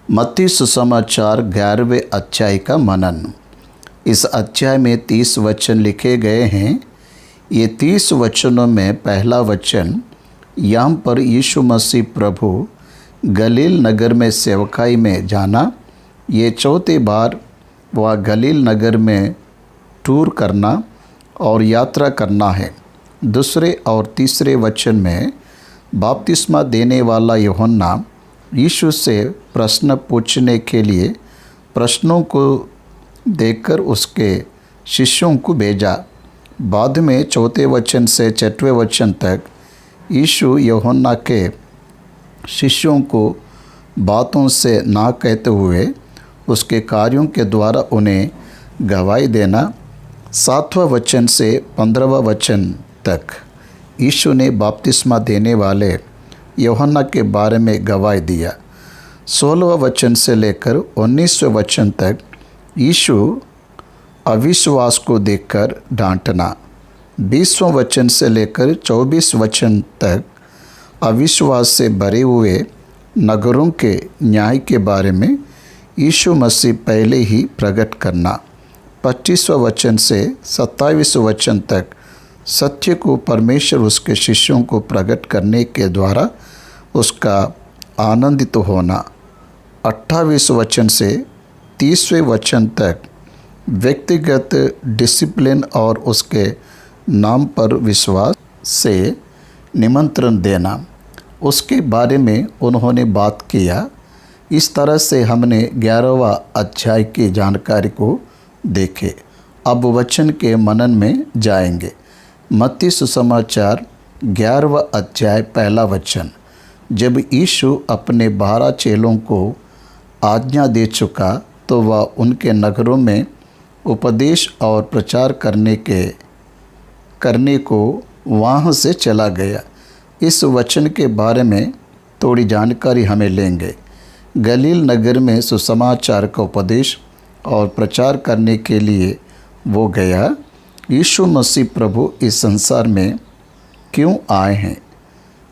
मत्ती सुसमाचार 11वें अध्याय का मनन। इस अध्याय में 30 वचन लिखे गए हैं। ये 30 वचनों में पहला वचन, यहाँ पर यीशु मसीह प्रभु गलील नगर में सेवकाई में जाना। ये चौथी बार वह गलील नगर में टूर करना और यात्रा करना है। दूसरे और तीसरे वचन में बपतिस्मा देने वाला यूहन्ना यीशु से प्रश्न पूछने के लिए प्रश्नों को देकर उसके शिष्यों को भेजा। बाद में चौथे वचन से छठवें वचन तक यीशु यूहन्ना के शिष्यों को बातों से ना कहते हुए उसके कार्यों के द्वारा उन्हें गवाही देना। 7वां वचन से 15वां वचन तक यीशु ने बपतिस्मा देने वाले यूहन्ना के बारे में गवाही दिया। 16वां वचन से लेकर 19वें वचन तक यीशु अविश्वास को देखकर डांटना। 20वां वचन से लेकर 24 वचन तक अविश्वास से भरे हुए नगरों के न्याय के बारे में यीशु मसीह पहले ही प्रकट करना। 25वां वचन से 27 वचन तक सत्य को परमेश्वर उसके शिष्यों को प्रकट करने के द्वारा उसका आनंदित होना। 28 वचन से 30वें वचन तक व्यक्तिगत डिसिप्लिन और उसके नाम पर विश्वास से निमंत्रण देना, उसके बारे में उन्होंने बात किया। इस तरह से हमने 11वां अध्याय की जानकारी को देखे। अब वचन के मनन में जाएंगे। मत्ती सुसमाचार 11वां अध्याय पहला वचन। जब यीशु अपने 12 चेलों को आज्ञा दे चुका तो वह उनके नगरों में उपदेश और प्रचार करने को वहाँ से चला गया। इस वचन के बारे में थोड़ी जानकारी हमें लेंगे। गलील नगर में सुसमाचार का उपदेश और प्रचार करने के लिए वो गया। यीशु मसीह प्रभु इस संसार में क्यों आए हैं?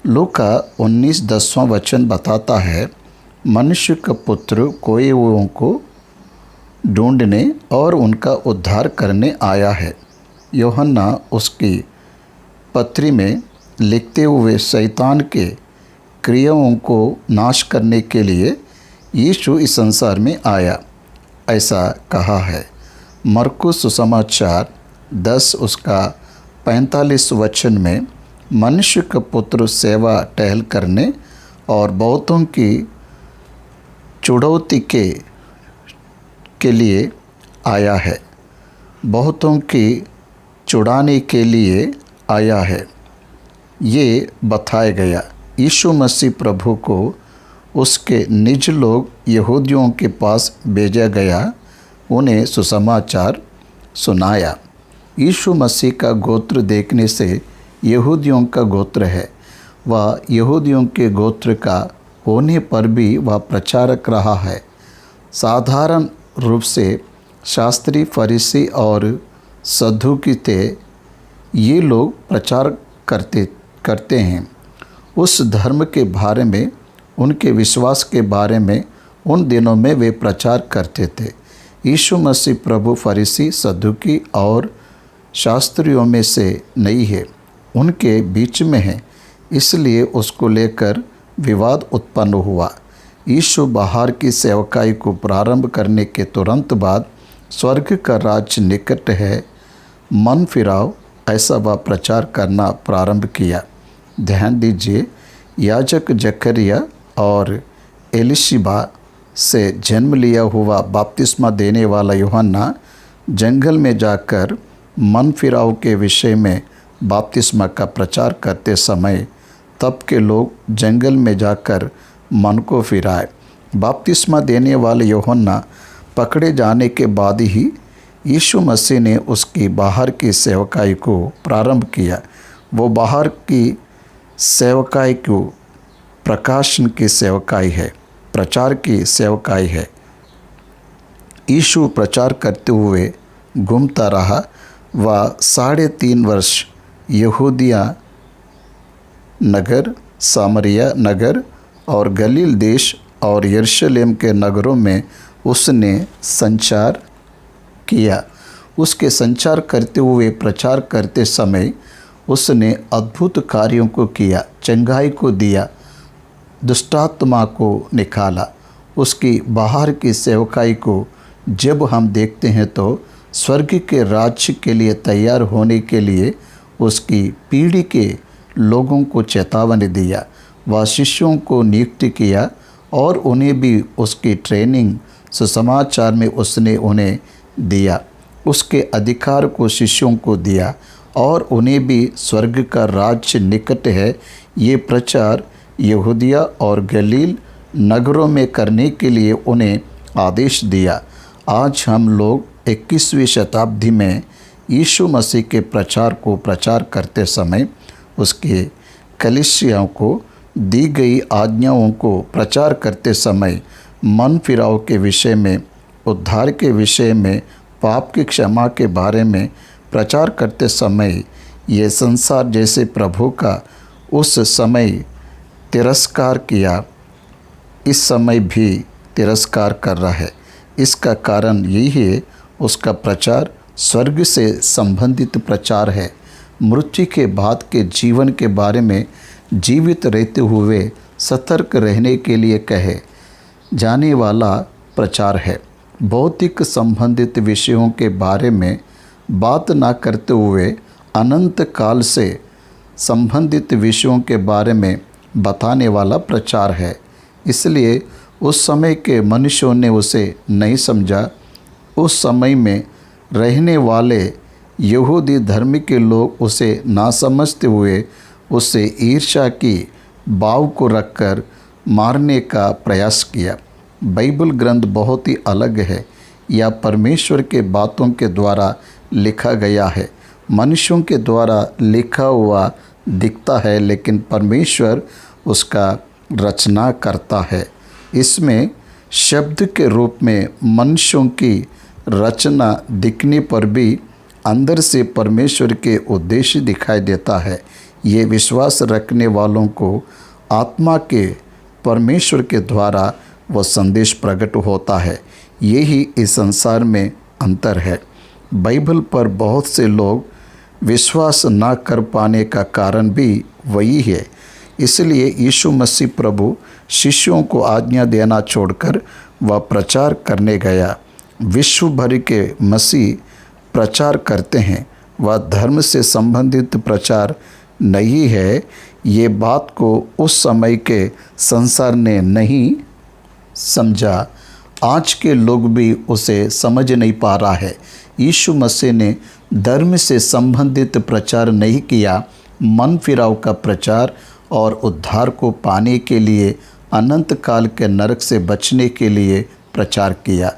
लूका 19:10वां वचन बताता है, मनुष्य का पुत्र खोए हुओं को ढूंढने और उनका उद्धार करने आया है। यूहन्ना उसकी पत्री में लिखते हुए शैतान के क्रियाओं को नाश करने के लिए यीशु इस संसार में आया, ऐसा कहा है। मरकुस सुसमाचार 10 उसका 45 वचन में मनुष्य का पुत्र सेवा टहल करने और बहुतों की छुड़ौती के लिए आया है, बहुतों की छुड़ाने के लिए आया है, ये बताया गया। यीशु मसीह प्रभु को उसके निज लोग यहूदियों के पास भेजा गया, उन्हें सुसमाचार सुनाया। यीशु मसीह का गोत्र देखने से यहूदियों का गोत्र है। वह यहूदियों के गोत्र का होने पर भी वह प्रचारक रहा है। साधारण रूप से शास्त्री, फरीसी और सद्दूकी थे, ये लोग प्रचार करते हैं। उस धर्म के बारे में, उनके विश्वास के बारे में उन दिनों में वे प्रचार करते थे। यीशु मसीह प्रभु फरीसी, सद्दूकी और शास्त्रियों में से नहीं है, उनके बीच में है, इसलिए उसको लेकर विवाद उत्पन्न हुआ। यीशु बाहर की सेवकाई को प्रारंभ करने के तुरंत बाद स्वर्ग का राज्य निकट है, मन फिराओ, ऐसा वह प्रचार करना प्रारंभ किया। ध्यान दीजिए, याजक जकरिया और एलिशिबा से जन्म लिया हुआ बपतिस्मा देने वाला यूहन्ना जंगल में जाकर मन फिराव के विषय में बपतिस्मा का प्रचार करते समय तब के लोग जंगल में जाकर मन को फिराए। बपतिस्मा देने वाले यूहन्ना पकड़े जाने के बाद ही यीशु मसीह ने उसकी बाहर की सेवकाई को प्रारंभ किया। वो बाहर की सेवकाई को प्रकाशन की सेवकाई है, प्रचार की सेवकाई है। यीशु प्रचार करते हुए घूमता रहा। वह 3.5 वर्ष यहूदिया नगर, सामरिया नगर और गलील देश और यरूशलेम के नगरों में उसने संचार किया। उसके संचार करते हुए प्रचार करते समय उसने अद्भुत कार्यों को किया, चंगाई को दिया, दुष्टात्मा को निकाला। उसकी बाहर की सेवकाई को जब हम देखते हैं तो स्वर्ग के राज्य के लिए तैयार होने के लिए उसकी पीढ़ी के लोगों को चेतावनी दिया। वह शिष्यों को नियुक्त किया और उन्हें भी उसकी ट्रेनिंग सुसमाचार में उसने उन्हें दिया। उसके अधिकार को शिष्यों को दिया और उन्हें भी स्वर्ग का राज्य निकट है ये प्रचार यहूदिया और गलील नगरों में करने के लिए उन्हें आदेश दिया। आज हम लोग 21वीं शताब्दी में यीशु मसीह के प्रचार को प्रचार करते समय उसके कलीसियाओं को दी गई आज्ञाओं को प्रचार करते समय मन फिराव के विषय में, उद्धार के विषय में, पाप की क्षमा के बारे में प्रचार करते समय ये संसार जैसे प्रभु का उस समय तिरस्कार किया, इस समय भी तिरस्कार कर रहा है। इसका कारण यही है, उसका प्रचार स्वर्ग से संबंधित प्रचार है। मृत्यु के बाद के जीवन के बारे में जीवित रहते हुए सतर्क रहने के लिए कहे जाने वाला प्रचार है। भौतिक संबंधित विषयों के बारे में बात ना करते हुए अनंत काल से संबंधित विषयों के बारे में बताने वाला प्रचार है। इसलिए उस समय के मनुष्यों ने उसे नहीं समझा। उस समय में रहने वाले यहूदी धर्म के लोग उसे ना समझते हुए उसे ईर्ष्या की बाव को रखकर मारने का प्रयास किया। बाइबल ग्रंथ बहुत ही अलग है। यह परमेश्वर के बातों के द्वारा लिखा गया है, मनुष्यों के द्वारा लिखा हुआ दिखता है, लेकिन परमेश्वर उसका रचना करता है। इसमें शब्द के रूप में मनुष्यों की रचना दिखने पर भी अंदर से परमेश्वर के उद्देश्य दिखाई देता है। ये विश्वास रखने वालों को आत्मा के परमेश्वर के द्वारा वह संदेश प्रकट होता है। यही इस संसार में अंतर है। बाइबल पर बहुत से लोग विश्वास ना कर पाने का कारण भी वही है। इसलिए यीशु मसीह प्रभु शिष्यों को आज्ञा देना छोड़कर वह प्रचार करने गया। विश्व भर के मसीह प्रचार करते हैं, वह धर्म से संबंधित प्रचार नहीं है। ये बात को उस समय के संसार ने नहीं समझा। आज के लोग भी उसे समझ नहीं पा रहा है। यीशु मसीह ने धर्म से संबंधित प्रचार नहीं किया, मन फिराव का प्रचार और उद्धार को पाने के लिए, अनंत काल के नरक से बचने के लिए प्रचार किया।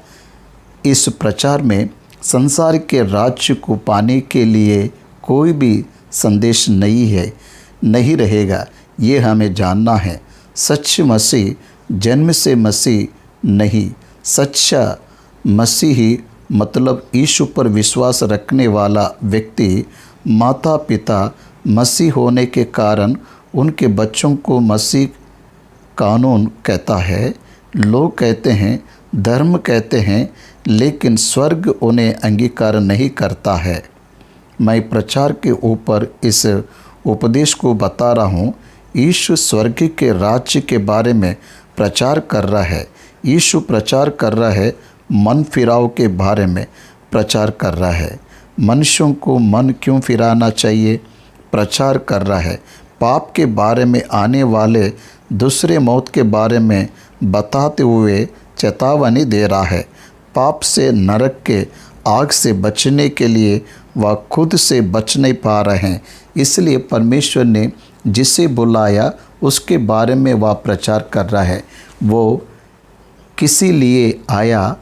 इस प्रचार में संसार के राज्य को पाने के लिए कोई भी संदेश नहीं रहेगा। ये हमें जानना है। सच्चे मसीह जन्म से मसीह नहीं, सच्चा मसीही मतलब यीशु पर विश्वास रखने वाला व्यक्ति माता पिता मसीह होने के कारण उनके बच्चों को मसीह कानून कहता है। लोग कहते हैं, धर्म कहते हैं, लेकिन स्वर्ग उन्हें अंगीकार नहीं करता है। मैं प्रचार के ऊपर इस उपदेश को बता रहा हूँ। यीशु स्वर्ग के राज्य के बारे में प्रचार कर रहा है। यीशु प्रचार कर रहा है, मन फिराव के बारे में प्रचार कर रहा है। मनुष्यों को मन क्यों फिराना चाहिए, प्रचार कर रहा है। पाप के बारे में, आने वाले दूसरे मौत के बारे में बताते हुए चेतावनी दे रहा है। पाप से, नरक के आग से बचने के लिए वह खुद से बच नहीं पा रहे हैं। इसलिए परमेश्वर ने जिसे बुलाया उसके बारे में वह प्रचार कर रहा है। वो किसी लिए आया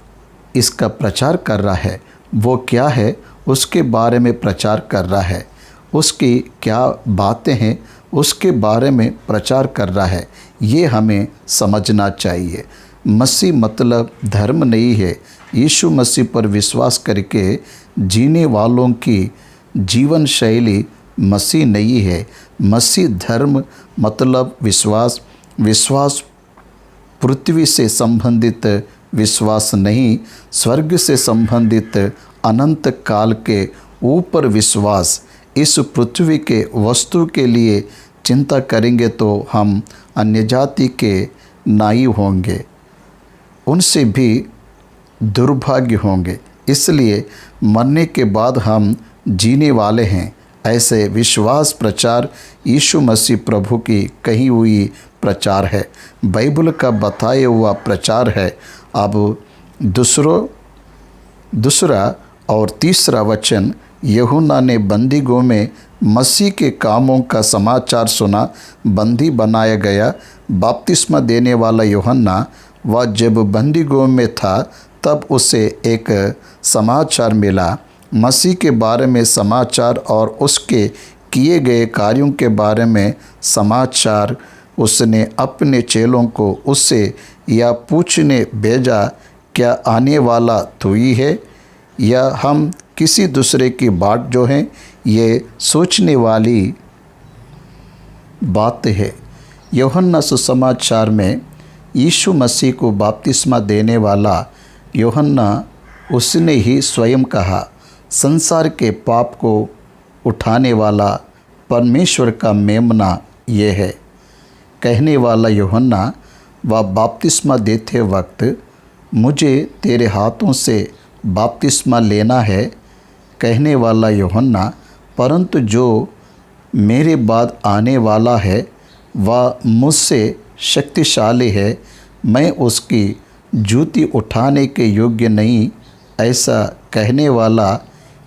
इसका प्रचार कर रहा है। वो क्या है उसके बारे में प्रचार कर रहा है। उसकी क्या बातें हैं उसके बारे में प्रचार कर रहा है। ये हमें समझना चाहिए। मसीह मतलब धर्म नहीं है। यीशु मसीह पर विश्वास करके जीने वालों की जीवन शैली मसीह नहीं है। मसीह धर्म मतलब विश्वास पृथ्वी से संबंधित विश्वास नहीं, स्वर्ग से संबंधित अनंत काल के ऊपर विश्वास। इस पृथ्वी के वस्तु के लिए चिंता करेंगे तो हम अन्य जाति के नाई होंगे, उनसे भी दुर्भाग्य होंगे। इसलिए मरने के बाद हम जीने वाले हैं, ऐसे विश्वास प्रचार यीशु मसीह प्रभु की कही हुई प्रचार है, बाइबल का बताया हुआ प्रचार है। अब दूसरा और तीसरा वचन, यूहन्ना ने बंदीगृह में मसीह के कामों का समाचार सुना, बंदी बनाया गया। बपतिस्मा देने वाला यूहन्ना वह जब बंदीगृह में था तब उसे एक समाचार मिला, मसीह के बारे में समाचार और उसके किए गए कार्यों के बारे में समाचार। उसने अपने चेलों को उससे यह पूछने भेजा, क्या आने वाला तू ही है या हम किसी दूसरे की बाट जो है? ये सोचने वाली बात है। यूहन्ना सुसमाचार में यीशु मसीह को बपतिस्मा देने वाला यूहन्ना, उसने ही स्वयं कहा, संसार के पाप को उठाने वाला परमेश्वर का मेमना ये है। कहने वाला यूहन्ना वह बपतिस्मा देते वक्त, मुझे तेरे हाथों से बपतिस्मा लेना है। कहने वाला यूहन्ना, परंतु जो मेरे बाद आने वाला है वह मुझसे शक्तिशाली है, मैं उसकी जूती उठाने के योग्य नहीं। ऐसा कहने वाला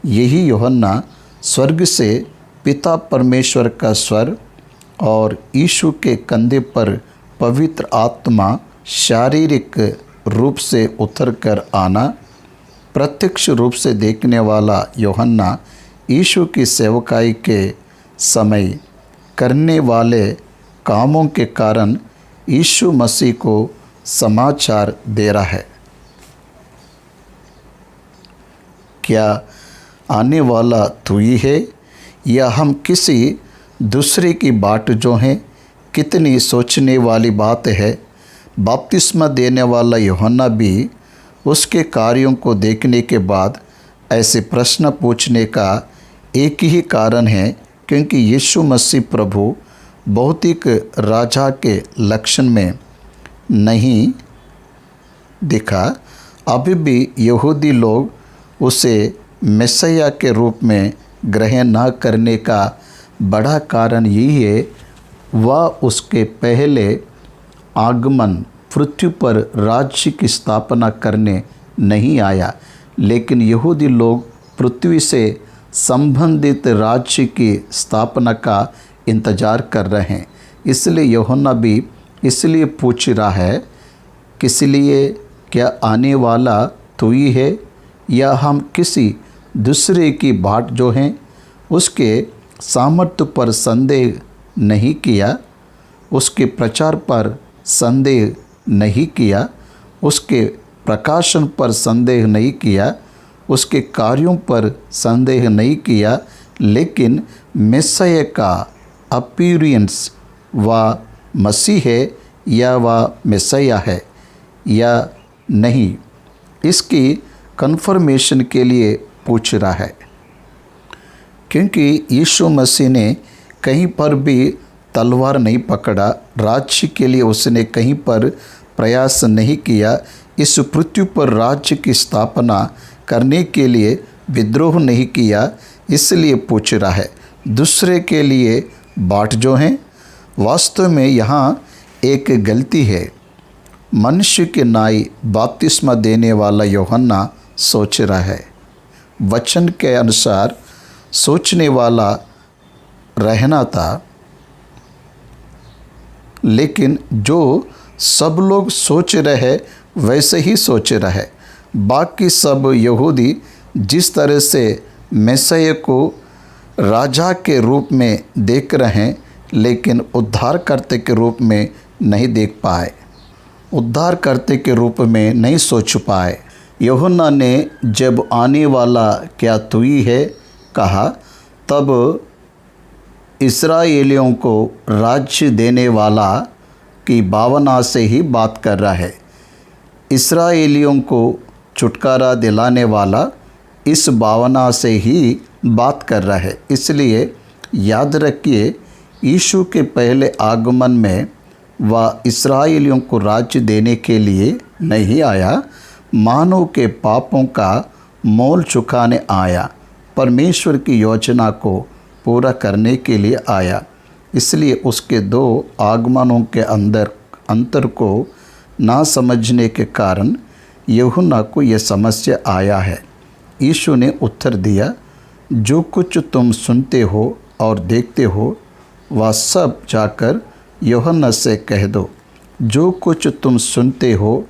यही यूहन्ना स्वर्ग से पिता परमेश्वर का स्वर और यीशु के कंधे पर पवित्र आत्मा शारीरिक रूप से उतरकर आना, प्रत्यक्ष रूप से देखने वाला यूहन्ना यीशु की सेवकाई के समय करने वाले कामों के कारण यीशु मसीह को समाचार दे रहा है। क्या आने वाला तू ही है या हम किसी दूसरे की बाट जो है? कितनी सोचने वाली बात है। बपतिस्मा देने वाला यूहन्ना भी उसके कार्यों को देखने के बाद ऐसे प्रश्न पूछने का एक ही कारण है, क्योंकि यीशु मसीह प्रभु भौतिक राजा के लक्षण में नहीं दिखा। अभी भी यहूदी लोग उसे मैसिया के रूप में ग्रहण न करने का बड़ा कारण यही है, वह उसके पहले आगमन पृथ्वी पर राज्य की स्थापना करने नहीं आया, लेकिन यहूदी लोग पृथ्वी से संबंधित राज्य की स्थापना का इंतजार कर रहे हैं। इसलिए यूहन्ना भी इसलिए पूछ रहा है, किस लिए? क्या आने वाला तू ही है या हम किसी दूसरे की बाट जो हैं? उसके सामर्थ्य पर संदेह नहीं किया, उसके प्रचार पर संदेह नहीं किया, उसके प्रकाशन पर संदेह नहीं किया, उसके कार्यों पर संदेह नहीं किया, लेकिन मैसिया का अपीयरेंस वह मसीह है या वह मैसिया है या नहीं, इसकी कन्फर्मेशन के लिए पूछ रहा है। क्योंकि यीशु मसीह ने कहीं पर भी तलवार नहीं पकड़ा, राज्य के लिए उसने कहीं पर प्रयास नहीं किया, इस पृथ्वी पर राज्य की स्थापना करने के लिए विद्रोह नहीं किया, इसलिए पूछ रहा है। दूसरे के लिए बाट जो हैं, वास्तव में यहाँ एक गलती है। मनुष्य के नाई बपतिस्मा देने वाला यूहन्ना सोच रहा है, वचन के अनुसार सोचने वाला रहना था, लेकिन जो सब लोग सोच रहे वैसे ही सोच रहे। बाकी सब यहूदी जिस तरह से मैसिया को राजा के रूप में देख रहे हैं, लेकिन उद्धारकर्ता के रूप में नहीं देख पाए, उद्धारकर्ता के रूप में नहीं सोच पाए। यूहन्ना ने जब आने वाला क्या तू ही है कहा, तब इस्राएलियों को राज्य देने वाला की भावना से ही बात कर रहा है। इस्राएलियों को छुटकारा दिलाने वाला इस भावना से ही बात कर रहा है। इसलिए याद रखिए, यीशु के पहले आगमन में वह इस्राएलियों को राज्य देने के लिए नहीं आया, मानव के पापों का मोल चुकाने आया, परमेश्वर की योजना को पूरा करने के लिए आया। इसलिए उसके दो आगमनों के अंतर को ना समझने के कारण यूहन्ना को यह समस्या आया है। यीशु ने उत्तर दिया, जो कुछ तुम सुनते हो और देखते हो वह सब जाकर यूहन्ना से कह दो। जो कुछ तुम सुनते हो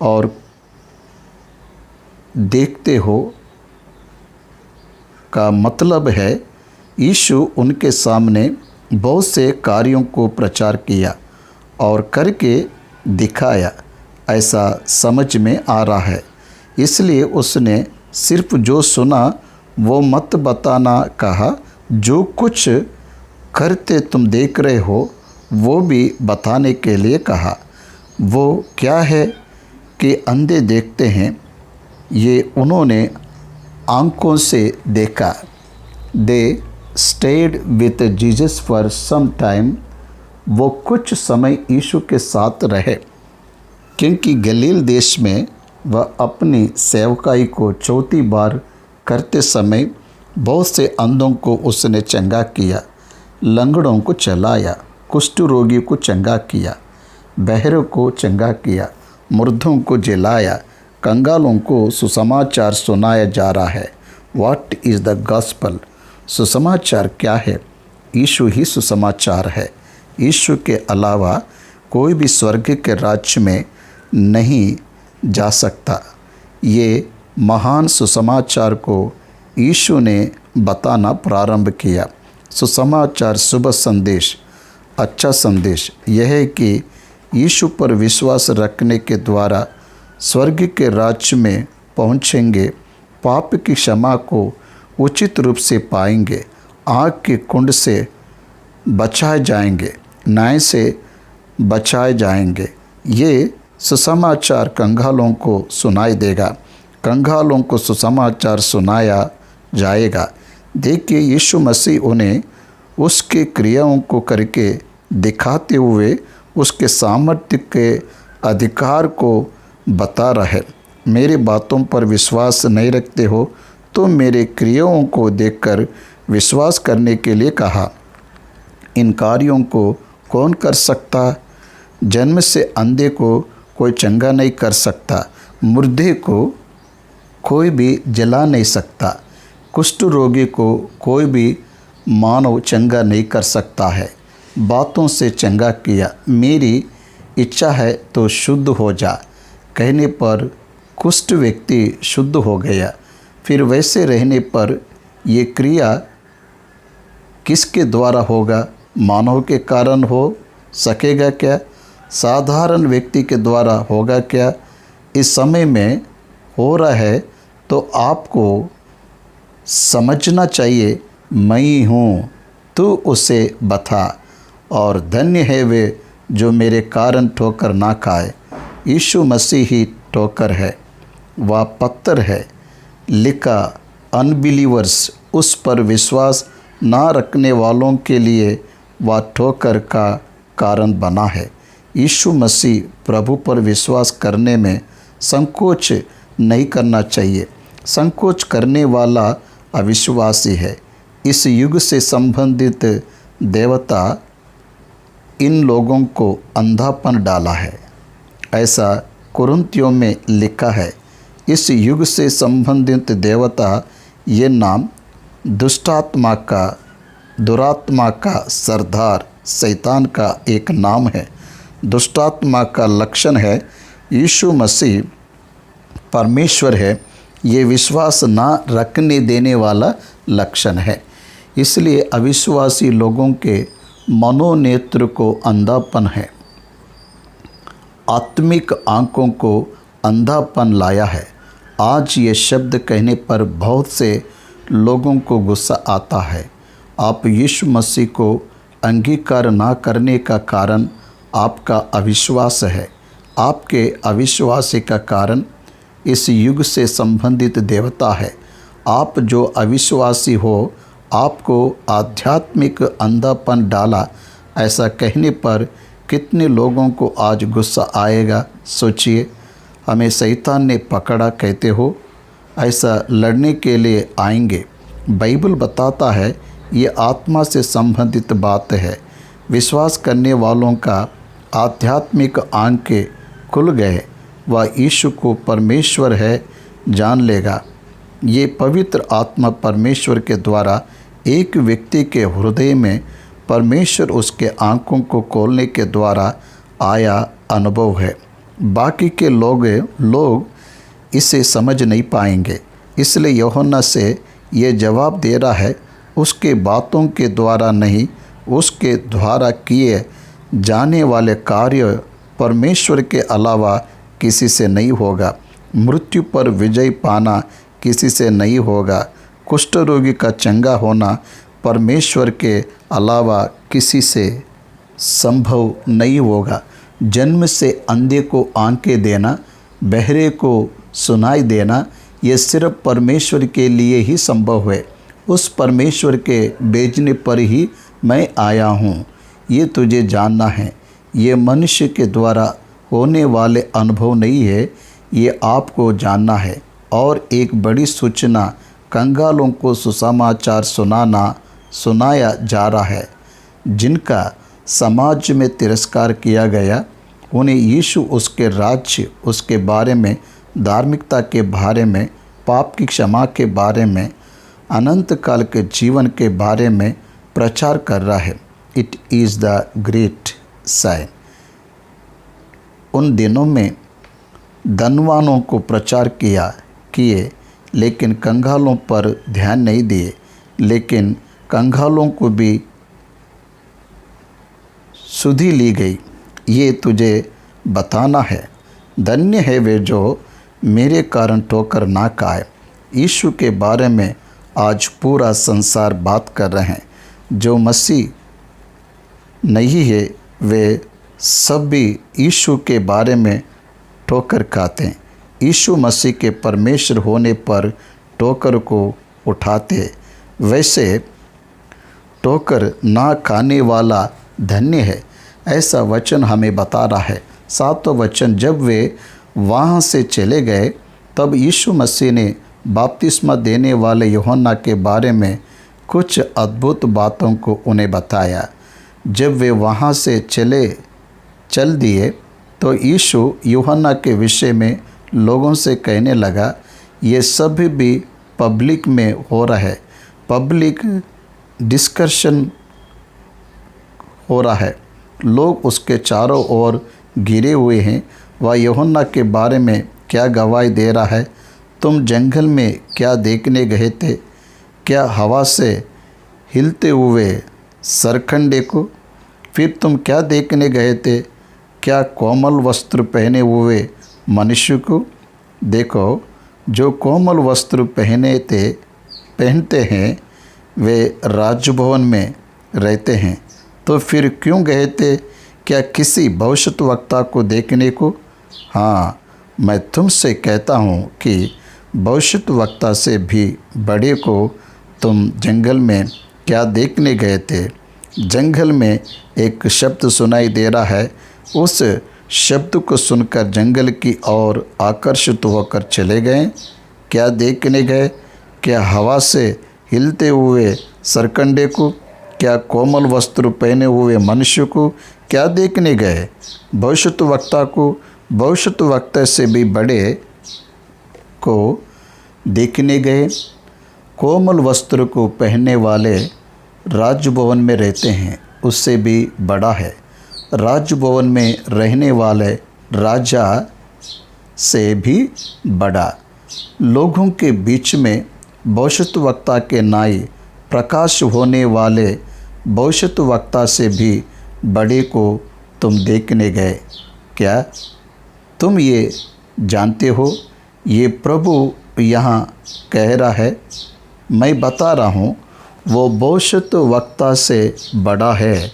और देखते हो का मतलब है यीशु उनके सामने बहुत से कार्यों को प्रचार किया और करके दिखाया, ऐसा समझ में आ रहा है। इसलिए उसने सिर्फ जो सुना वो मत बताना कहा, जो कुछ करते तुम देख रहे हो वो भी बताने के लिए कहा। वो क्या है कि अंधे देखते हैं, ये उन्होंने आंखों से देखा। They stayed with Jesus for some time, वो कुछ समय यीशु के साथ रहे, क्योंकि गलील देश में वह अपनी सेवकाई को चौथी बार करते समय बहुत से अंधों को उसने चंगा किया, लंगड़ों को चलाया, कुष्ठ रोगी को चंगा किया, बहरों को चंगा किया, मुर्दों को जिलाया, कंगालों को सुसमाचार सुनाया जा रहा है। What is the gospel? सुसमाचार क्या है? यीशु ही सुसमाचार है। यीशु के अलावा कोई भी स्वर्ग के राज्य में नहीं जा सकता। ये महान सुसमाचार को यीशु ने बताना प्रारंभ किया। सुसमाचार, शुभ संदेश, अच्छा संदेश यह है कि यीशु पर विश्वास रखने के द्वारा स्वर्ग के राज्य में पहुँचेंगे, पाप की क्षमा को उचित रूप से पाएंगे, आग के कुंड से बचाए जाएंगे, न्याय से बचाए जाएंगे। ये सुसमाचार कंगालों को सुनाई देगा, कंगालों को सुसमाचार सुनाया जाएगा। देखिए, यीशु मसीह उन्हें उसके क्रियाओं को करके दिखाते हुए उसके सामर्थ्य के अधिकार को बता रहे। मेरी बातों पर विश्वास नहीं रखते हो तो मेरे क्रियाओं को देखकर विश्वास करने के लिए कहा। इन कार्यों को कौन कर सकता? जन्म से अंधे को कोई चंगा नहीं कर सकता, मुर्दे को कोई भी जला नहीं सकता, कुष्ठ रोगी को कोई भी मानव चंगा नहीं कर सकता है। बातों से चंगा किया, मेरी इच्छा है तो शुद्ध हो जा कहने पर कुष्ठ व्यक्ति शुद्ध हो गया। फिर वैसे रहने पर ये क्रिया किसके द्वारा होगा? मानव के कारण हो सकेगा क्या? साधारण व्यक्ति के द्वारा होगा क्या? इस समय में हो रहा है तो आपको समझना चाहिए, मैं ही हूँ, तू उसे बता, और धन्य है वे जो मेरे कारण ठोकर ना खाए। यीशु मसीह ही ठोकर है, वह पत्थर है, लिखा अनबिलीवर्स, उस पर विश्वास ना रखने वालों के लिए वह ठोकर का कारण बना है। यीशु मसीह प्रभु पर विश्वास करने में संकोच नहीं करना चाहिए। संकोच करने वाला अविश्वासी है। इस युग से संबंधित देवता इन लोगों को अंधापन डाला है, ऐसा कुरिन्थियों में लिखा है। इस युग से संबंधित देवता ये नाम दुष्टात्मा का, दुरात्मा का सरदार शैतान का एक नाम है। दुष्टात्मा का लक्षण है यीशु मसीह परमेश्वर है, ये विश्वास ना रखने देने वाला लक्षण है। इसलिए अविश्वासी लोगों के मनोनेत्र को अंधापन है, आत्मिक आंखों को अंधापन लाया है। आज ये शब्द कहने पर बहुत से लोगों को गुस्सा आता है। आप यीशु मसीह को अंगीकार ना करने का कारण आपका अविश्वास है। आपके अविश्वास का कारण इस युग से संबंधित देवता है। आप जो अविश्वासी हो, आपको आध्यात्मिक अंधापन डाला, ऐसा कहने पर कितने लोगों को आज गुस्सा आएगा। सोचिए, हमें शैतान ने पकड़ा कहते हो, ऐसा लड़ने के लिए आएंगे। बाइबल बताता है ये आत्मा से संबंधित बात है। विश्वास करने वालों का आध्यात्मिक आंखें खुल गए, वह यीशु को परमेश्वर है जान लेगा। ये पवित्र आत्मा परमेश्वर के द्वारा एक व्यक्ति के हृदय में परमेश्वर उसके आंखों को खोलने के द्वारा आया अनुभव है। बाकी के लोग इसे समझ नहीं पाएंगे। इसलिए यूहन्ना से ये जवाब दे रहा है, उसके बातों के द्वारा नहीं, उसके द्वारा किए जाने वाले कार्य परमेश्वर के अलावा किसी से नहीं होगा। मृत्यु पर विजय पाना किसी से नहीं होगा। कुष्ठ रोगी का चंगा होना परमेश्वर के अलावा किसी से संभव नहीं होगा। जन्म से अंधे को आंखें देना, बहरे को सुनाई देना, ये सिर्फ परमेश्वर के लिए ही संभव है। उस परमेश्वर के भेजने पर ही मैं आया हूँ, ये तुझे जानना है। ये मनुष्य के द्वारा होने वाले अनुभव नहीं है, ये आपको जानना है। और एक बड़ी सूचना, कंगालों को सुसमाचार सुनाया जा रहा है। जिनका समाज में तिरस्कार किया गया, उन्हें यीशु उसके राज्य, उसके बारे में, धार्मिकता के बारे में, पाप की क्षमा के बारे में, अनंत काल के जीवन के बारे में प्रचार कर रहा है। It is the great sign. उन दिनों में धनवानों को प्रचार किए, लेकिन कंगालों पर ध्यान नहीं दिए। लेकिन कंगालों को भी सुधि ली गई। ये तुझे बताना है, धन्य है वे जो मेरे कारण ठोकर ना खाए। यीशु के बारे में आज पूरा संसार बात कर रहे हैं। जो मसीह नहीं है वे सब भी यीशु के बारे में ठोकर खाते हैं। यीशु मसीह के परमेश्वर होने पर ठोकर को उठाते। वैसे ठोकर ना खाने वाला धन्य है, ऐसा वचन हमें बता रहा है। सातों वचन, जब वे वहाँ से चले गए, तब यीशु मसीह ने बपतिस्मा देने वाले यूहन्ना के बारे में कुछ अद्भुत बातों को उन्हें बताया। जब वे वहाँ से चल दिए तो यीशु यूहन्ना के विषय में लोगों से कहने लगा, ये सब भी पब्लिक में हो रहा है, पब्लिक डिस्कशन हो रहा है। लोग उसके चारों ओर घिरे हुए हैं। वह यूहन्ना के बारे में क्या गवाही दे रहा है? तुम जंगल में क्या देखने गए थे? क्या हवा से हिलते हुए सरकंडे को? फिर तुम क्या देखने गए थे? क्या कोमल वस्त्र पहने हुए मनुष्य को? देखो, जो कोमल वस्त्र पहनते हैं वे राजभवन में रहते हैं। तो फिर क्यों गए थे? क्या किसी भविष्यद्वक्ता को देखने को? हाँ, मैं तुमसे कहता हूँ कि भविष्यद्वक्ता से भी बड़े को तुम जंगल में क्या देखने गए थे? जंगल में एक शब्द सुनाई दे रहा है। उस शब्द को सुनकर जंगल की ओर आकर्षित होकर चले गए। क्या देखने गए? क्या हवा से हिलते हुए सरकंडे को? क्या कोमल वस्त्र पहने हुए मनुष्य को? क्या देखने गए? भविष्यद्वक्ता को? भविष्यद्वक्ता से भी बड़े को देखने गए। कोमल वस्त्र को पहनने वाले राजभवन में रहते हैं, उससे भी बड़ा है। राजभवन में रहने वाले राजा से भी बड़ा। लोगों के बीच में भविष्यद्वक्ता के नाई प्रकाश होने वाले भविष्यद्वक्ता से भी बड़े को तुम देखने गए। क्या तुम ये जानते हो? ये प्रभु यहाँ कह रहा है, मैं बता रहा हूँ, वो भविष्यद्वक्ता से बड़ा है।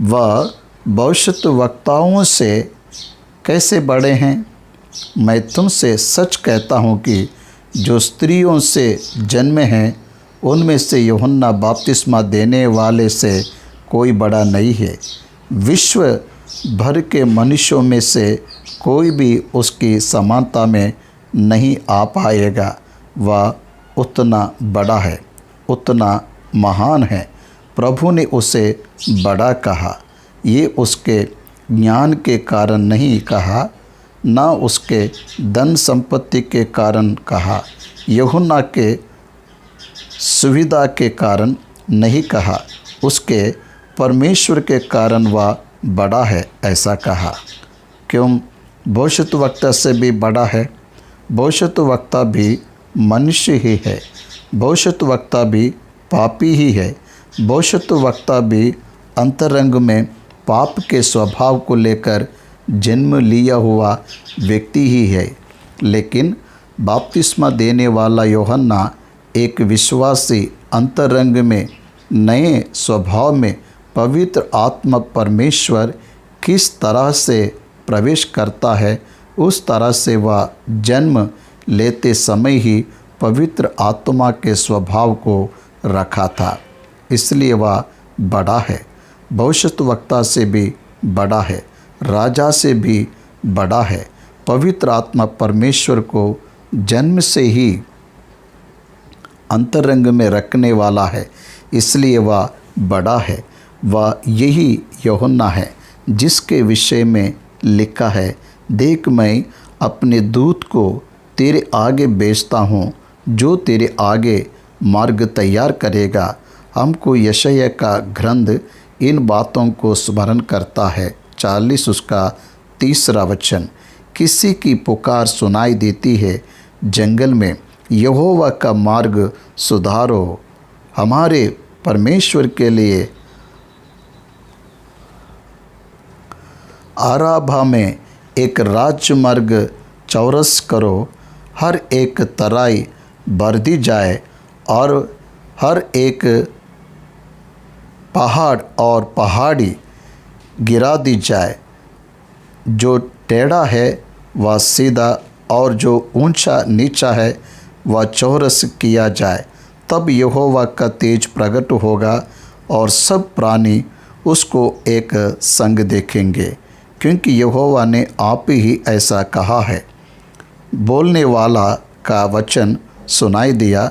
वह भविष्यद्वक्ताओं से कैसे बड़े हैं? मैं तुमसे सच कहता हूँ कि जो स्त्रियों से जन्मे हैं उनमें से यूहन्ना बपतिस्मा देने वाले से कोई बड़ा नहीं है। विश्व भर के मनुष्यों में से कोई भी उसकी समानता में नहीं आ पाएगा। वह उतना बड़ा है, उतना महान है। प्रभु ने उसे बड़ा कहा। ये उसके ज्ञान के कारण नहीं कहा, ना उसके धन संपत्ति के कारण कहा, यूहन्ना के सुविधा के कारण नहीं कहा, उसके परमेश्वर के कारण वह बड़ा है ऐसा कहा। क्यों? भविष्यद्वक्ता से भी बड़ा है। भविष्यद्वक्ता भी मनुष्य ही है। भविष्यद्वक्ता भी पापी ही है। भविष्यद्वक्ता भी अंतरंग में पाप के स्वभाव को लेकर जन्म लिया हुआ व्यक्ति ही है। लेकिन बपतिस्मा देने वाला यूहन्ना एक विश्वासी अंतरंग में नए स्वभाव में पवित्र आत्मा परमेश्वर किस तरह से प्रवेश करता है, उस तरह से वह जन्म लेते समय ही पवित्र आत्मा के स्वभाव को रखा था। इसलिए वह बड़ा है। भविष्यद्वक्ता से भी बड़ा है, राजा से भी बड़ा है। पवित्र आत्मा परमेश्वर को जन्म से ही अंतरंग में रखने वाला है, इसलिए वह बड़ा है। वह यही यूहन्ना है जिसके विषय में लिखा है, देख मैं अपने दूत को तेरे आगे भेजता हूँ, जो तेरे आगे मार्ग तैयार करेगा। हमको यशायाह का ग्रंथ इन बातों को स्मरण करता है। 40 उसका 3 वचन। किसी की पुकार सुनाई देती है जंगल में, यहोवा का मार्ग सुधारो, हमारे परमेश्वर के लिए आराभा में एक राजमार्ग चौरस करो। हर एक तराई भर दी जाए और हर एक पहाड़ और पहाड़ी गिरा दी जाए। जो टेढ़ा है वह सीधा और जो ऊंचा नीचा है वह चौरस किया जाए। तब यहोवा का तेज प्रकट होगा और सब प्राणी उसको एक संग देखेंगे, क्योंकि यहोवा ने आप ही ऐसा कहा है। बोलने वाला का वचन सुनाई दिया,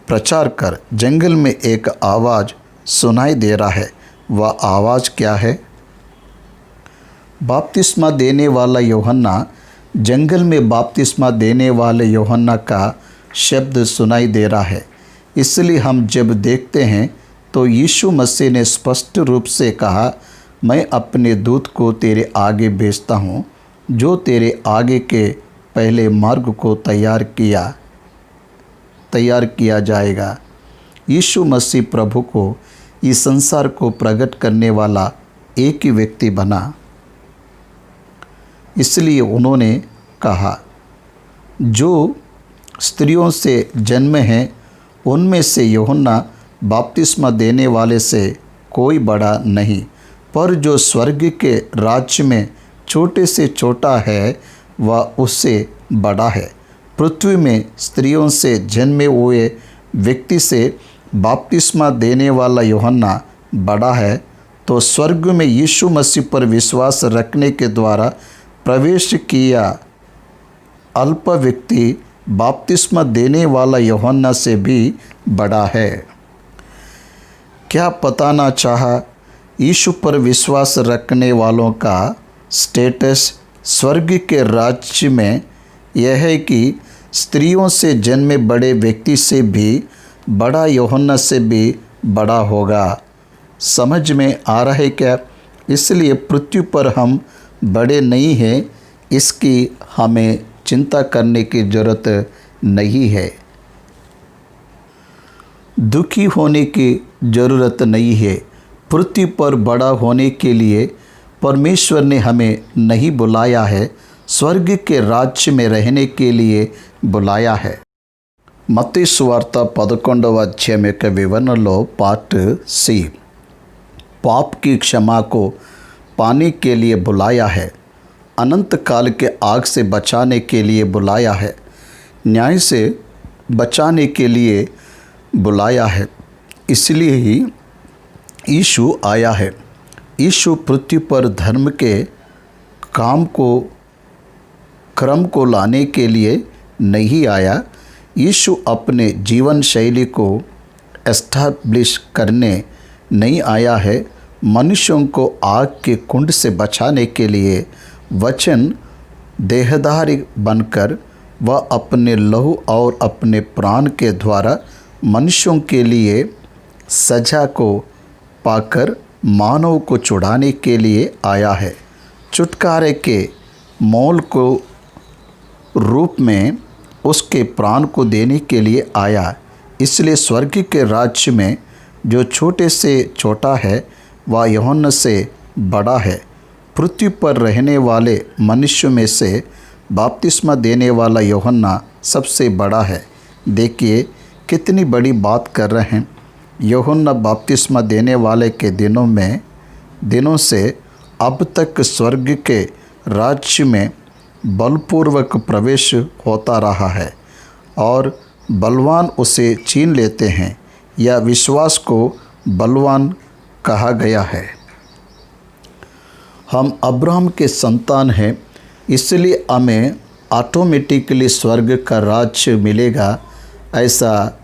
प्रचार कर। जंगल में एक आवाज़ सुनाई दे रहा है। वह आवाज़ क्या है? बपतिस्मा देने वाला यूहन्ना। जंगल में बपतिस्मा देने वाले यूहन्ना का शब्द सुनाई दे रहा है। इसलिए हम जब देखते हैं तो यीशु मसीह ने स्पष्ट रूप से कहा, मैं अपने दूत को तेरे आगे भेजता हूँ, जो तेरे आगे के पहले मार्ग को तैयार किया जाएगा। यीशु मसीह प्रभु को इस संसार को प्रकट करने वाला एक ही व्यक्ति बना। इसलिए उन्होंने कहा, जो स्त्रियों से जन्मे हैं उनमें से यूहन्ना बपतिस्मा देने वाले से कोई बड़ा नहीं, पर जो स्वर्ग के राज्य में छोटे से छोटा है वह उससे बड़ा है। पृथ्वी में स्त्रियों से जन्मे हुए व्यक्ति से बपतिस्मा देने वाला यूहन्ना बड़ा है, तो स्वर्ग में यीशु मसीह पर विश्वास रखने के द्वारा प्रवेश किया अल्प व्यक्ति बपतिस्मा देने वाला यूहन्ना से भी बड़ा है। क्या बताना चाहा? यीशु पर विश्वास रखने वालों का स्टेटस स्वर्ग के राज्य में यह है कि स्त्रियों से जन्मे बड़े व्यक्ति से भी बड़ा यूहन्ना से भी बड़ा होगा। समझ में आ रहा है क्या? इसलिए पृथ्वी पर हम बड़े नहीं हैं, इसकी हमें चिंता करने की ज़रूरत नहीं है। दुखी होने की ज़रूरत नहीं है। पृथ्वी पर बड़ा होने के लिए परमेश्वर ने हमें नहीं बुलाया है, स्वर्ग के राज्य में रहने के लिए बुलाया है। మత్తయి సువార్త 11వ అధ్యాయం యొక్క వివరణలో పార్ట్ సి, पाप की क्षमा को पाने के लिए बुलाया है, अनंत काल के आग से बचाने के लिए बुलाया है, न्याय से बचाने के लिए बुलाया है। इसलिए ही यीशु आया है। यीशु पृथ्वी पर धर्म के क्रम को लाने के लिए नहीं आया। यीशु अपने जीवन शैली को एस्टैब्लिश करने नहीं आया है। मनुष्यों को आग के कुंड से बचाने के लिए वचन देहधारी बनकर वह अपने लहू और अपने प्राण के द्वारा मनुष्यों के लिए सजा को पाकर मानव को छुड़ाने के लिए आया है। छुटकारे के मोल को रूप में उसके प्राण को देने के लिए आया। इसलिए स्वर्ग के राज्य में जो छोटे से छोटा है वह यूहन्ना से बड़ा है। पृथ्वी पर रहने वाले मनुष्यों में से बपतिस्मा देने वाला यूहन्ना सबसे बड़ा है। देखिए कितनी बड़ी बात कर रहे हैं। यूहन्ना बपतिस्मा देने वाले के दिनों से अब तक स्वर्ग के राज्य में बलपूर्वक प्रवेश होता रहा है और बलवान उसे छीन लेते हैं। यह विश्वास को बलवान कहा गया है। हम अब्राहम के संतान हैं, इसलिए हमें ऑटोमेटिकली स्वर्ग का राज्य मिलेगा। ऐसा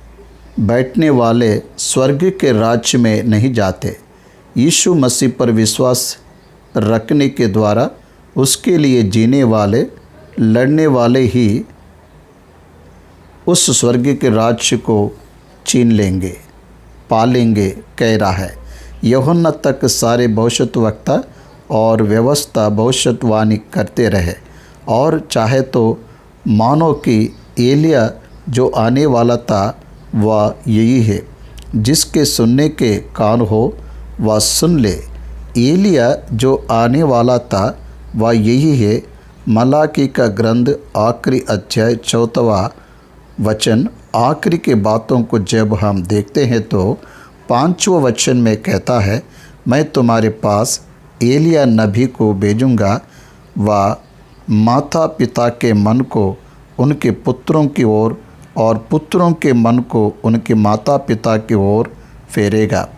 बैठने वाले स्वर्ग के राज्य में नहीं जाते। यीशु मसीह पर विश्वास रखने के द्वारा उसके लिए जीने वाले, लड़ने वाले ही उस स्वर्ग के राज्य को छीन लेंगे, पालेंगे कह रहा है। यूहन्ना तक सारे भविष्यद्वक्ता और व्यवस्था भविष्यवाणी करते रहे और चाहे तो मानो कि एलिया जो आने वाला था वह यही है। जिसके सुनने के कान हो वह सुन ले। एलिया जो आने वाला था वह यही है। मलाकी का ग्रंथ आखिरी अध्याय 4वां वचन आखिरी के बातों को जब हम देखते हैं तो 5वें वचन में कहता है, मैं तुम्हारे पास एलिया नबी को भेजूँगा। वह माता पिता के मन को उनके पुत्रों की ओर और पुत्रों के मन को उनके माता पिता की ओर फेरेगा।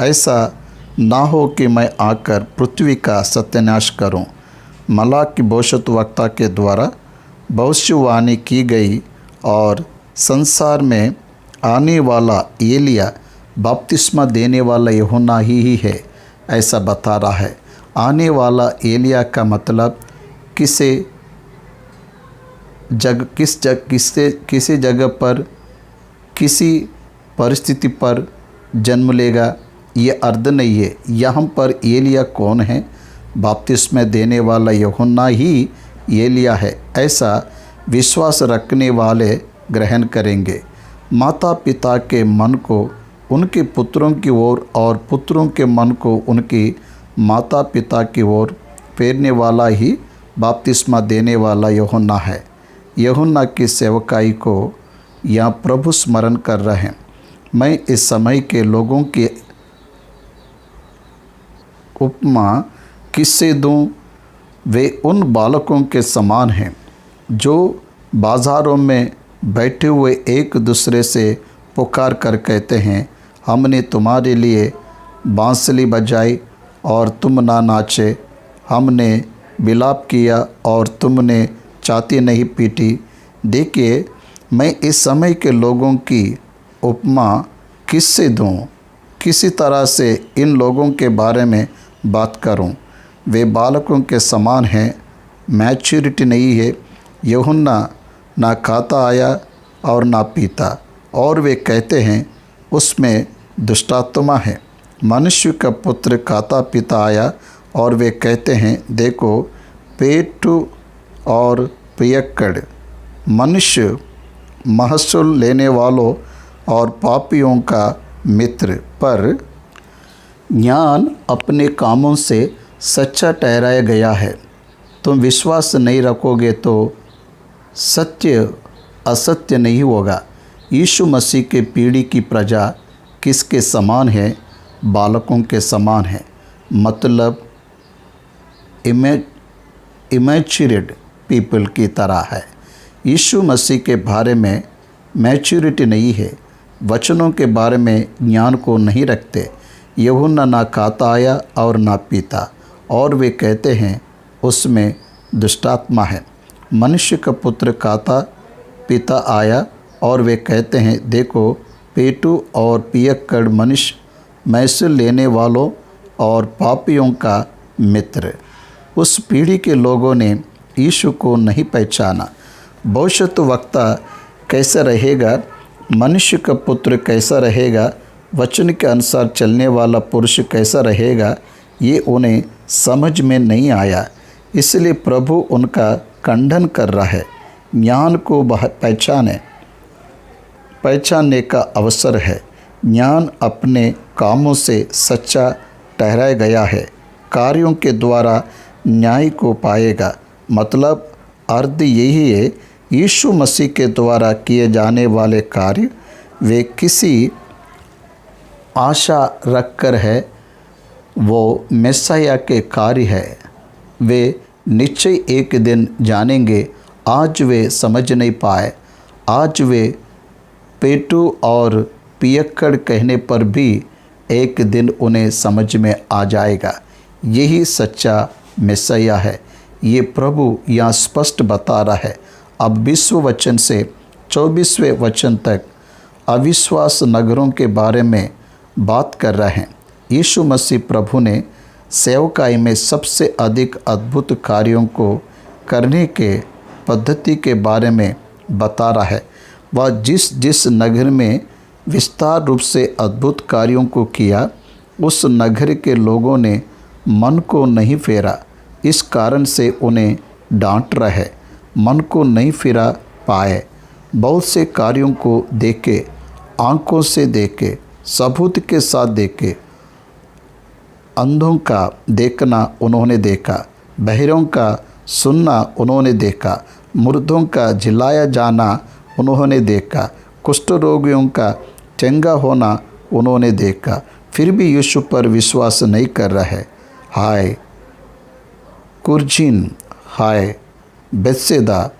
ऐसा ना हो कि मैं आकर पृथ्वी का सत्यानाश करूं। मलाकी भविष्यद्वक्ता के द्वारा भविष्यवाणी की गई और संसार में आने वाला एलिया बपतिस्मा देने वाला यूहन्ना ही है, ऐसा बता रहा है। आने वाला एलिया का मतलब किसी जगह पर किसी परिस्थिति पर जन्म लेगा, ये अर्थ नहीं है। यहाँ पर एलिया कौन है? बपतिस्मा देने वाला यूहन्ना ही एलिया है, ऐसा विश्वास रखने वाले ग्रहण करेंगे। माता पिता के मन को उनके पुत्रों की ओर और पुत्रों के मन को उनकी माता पिता की ओर फेरने वाला ही बपतिस्मा देने वाला यूहन्ना है। यूहन्ना की सेवकाई को यहाँ प्रभु स्मरण कर रहे हैं। मैं इस समय के लोगों की उपमा किससे दूँ? वे उन बालकों के समान हैं जो बाज़ारों में बैठे हुए एक दूसरे से पुकार कर कहते हैं, हमने तुम्हारे लिए बांसुरी बजाई और तुम ना नाचे, हमने विलाप किया और तुमने छाती नहीं पीटी। देखिए, मैं इस समय के लोगों की उपमा किससे दूँ? किसी तरह से इन लोगों के बारे में बात करूं? वे बालकों के समान हैं, मैच्योरिटी नहीं है। यूहन्ना ना खाता आया और ना पीता, और वे कहते हैं उसमें दुष्टात्मा है। मनुष्य का पुत्र खाता पीता आया और वे कहते हैं देखो पेट और पियक्कड़, मनुष्य महसूल लेने वालों और पापियों का मित्र। पर ज्ञान अपने कामों से सच्चा ठहराया गया है। तुम विश्वास नहीं रखोगे तो सत्य असत्य नहीं होगा। यीशु मसीह के पीढ़ी की प्रजा किसके समान है? बालकों के समान है। मतलब इमेच्योर्ड पीपल की तरह है। यीशु मसीह के बारे में मैच्योरिटी नहीं है, वचनों के बारे में ज्ञान को नहीं रखते। यूहन्ना ना खाता आया और ना पीता, और वे कहते हैं उसमें दुष्टात्मा है। मनुष्य का पुत्र खाता पीता आया और वे कहते हैं देखो पेटू और पियक्कड़ मनुष्य, मैसे लेने वालों और पापियों का मित्र। उस पीढ़ी के लोगों ने यीशु को नहीं पहचाना। भविष्यद्वक्ता कैसा रहेगा, मनुष्य का पुत्र कैसा रहेगा, वचन के अनुसार चलने वाला पुरुष कैसा रहेगा, ये उन्हें समझ में नहीं आया। इसलिए प्रभु उनका खंडन कर रहा है। ज्ञान को पहचानने का अवसर है। ज्ञान अपने कामों से सच्चा ठहराया गया है, कार्यों के द्वारा न्याय को पाएगा। मतलब अर्थ यही है, यीशु मसीह के द्वारा किए जाने वाले कार्य वे किसी आशा रखकर है, वो मैसिया के कार्य है। वे निश्चय एक दिन जानेंगे। आज वे समझ नहीं पाए। आज वे पेटू और पियक्कड़ कहने पर भी एक दिन उन्हें समझ में आ जाएगा। यही सच्चा मैसिया है। ये प्रभु यहाँ स्पष्ट बता रहा है। अब 20वें वचन से 24वें वचन तक अविश्वास नगरों के बारे में बात कर रहे हैं। यीशु मसीह प्रभु ने सेवकाई में सबसे अधिक अद्भुत कार्यों को करने के पद्धति के बारे में बता रहा है। वह जिस नगर में विस्तार रूप से अद्भुत कार्यों को किया, उस नगर के लोगों ने मन को नहीं फेरा। इस कारण से उन्हें डांट रहा है। मन को नहीं फिरा पाए। बहुत से कार्यों को देखे, आंखों से देखे, सबूत के साथ देखे। अंधों का देखना उन्होंने देखा, बहरों का सुनना उन्होंने देखा, मुर्दों का जिलाया जाना उन्होंने देखा, कुष्ठ रोगियों का चंगा होना उन्होंने देखा। फिर भी यीशु पर विश्वास नहीं कर रहे। हाय कुरजीन, हाय बेत्सैदा,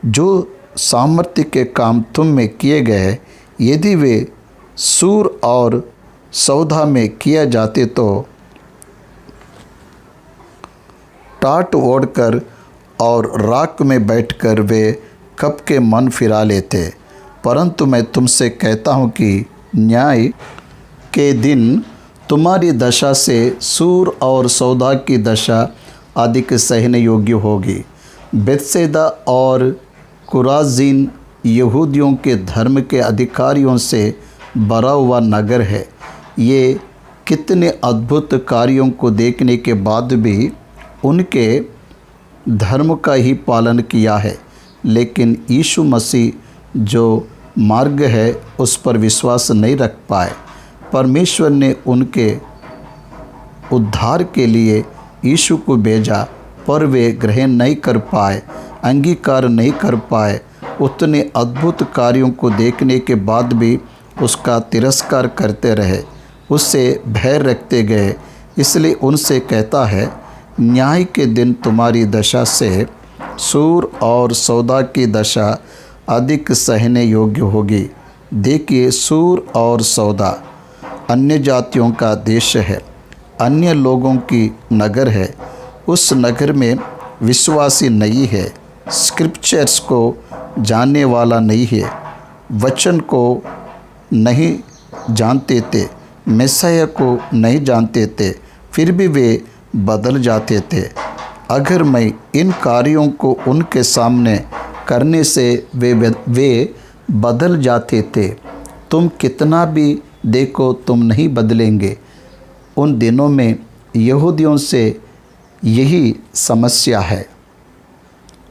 जो सामर्थ्य के काम तुम में किए गए, यदि वे सूर और सौदा में किया जाते तो टाट ओढ़कर और राख में बैठकर वे कब के मन फिरा लेते। परंतु मैं तुमसे कहता हूँ कि न्याय के दिन तुम्हारी दशा से सूर और सौदा की दशा अधिक सहने योग्य होगी। बेत्सैदा और कुराजीन यहूदियों के धर्म के अधिकारियों से भरा हुआ नगर है। ये कितने अद्भुत कार्यों को देखने के बाद भी उनके धर्म का ही पालन किया है, लेकिन यीशु मसीह जो मार्ग है उस पर विश्वास नहीं रख पाए। परमेश्वर ने उनके उद्धार के लिए यीशु को भेजा, पर वे ग्रहण नहीं कर पाए, अंगीकार नहीं कर पाए। उतने अद्भुत कार्यों को देखने के बाद भी उसका तिरस्कार करते रहे, उससे भय रखते गए। इसलिए उनसे कहता है, न्याय के दिन तुम्हारी दशा से सूर और सौदा की दशा अधिक सहने योग्य होगी। देखिए, सूर और सौदा अन्य जातियों का देश है, अन्य लोगों की नगर है। उस नगर में विश्वासी नहीं है, स्क्रिप्चर्स को जानने वाला नहीं है, वचन को नहीं जानते थे, मैसिया को नहीं जानते थे, फिर भी वे बदल जाते थे। अगर मैं इन कार्यों को उनके सामने करने से वे बदल जाते थे, तुम कितना भी देखो तुम नहीं बदलेंगे। उन दिनों में यहूदियों से यही समस्या है।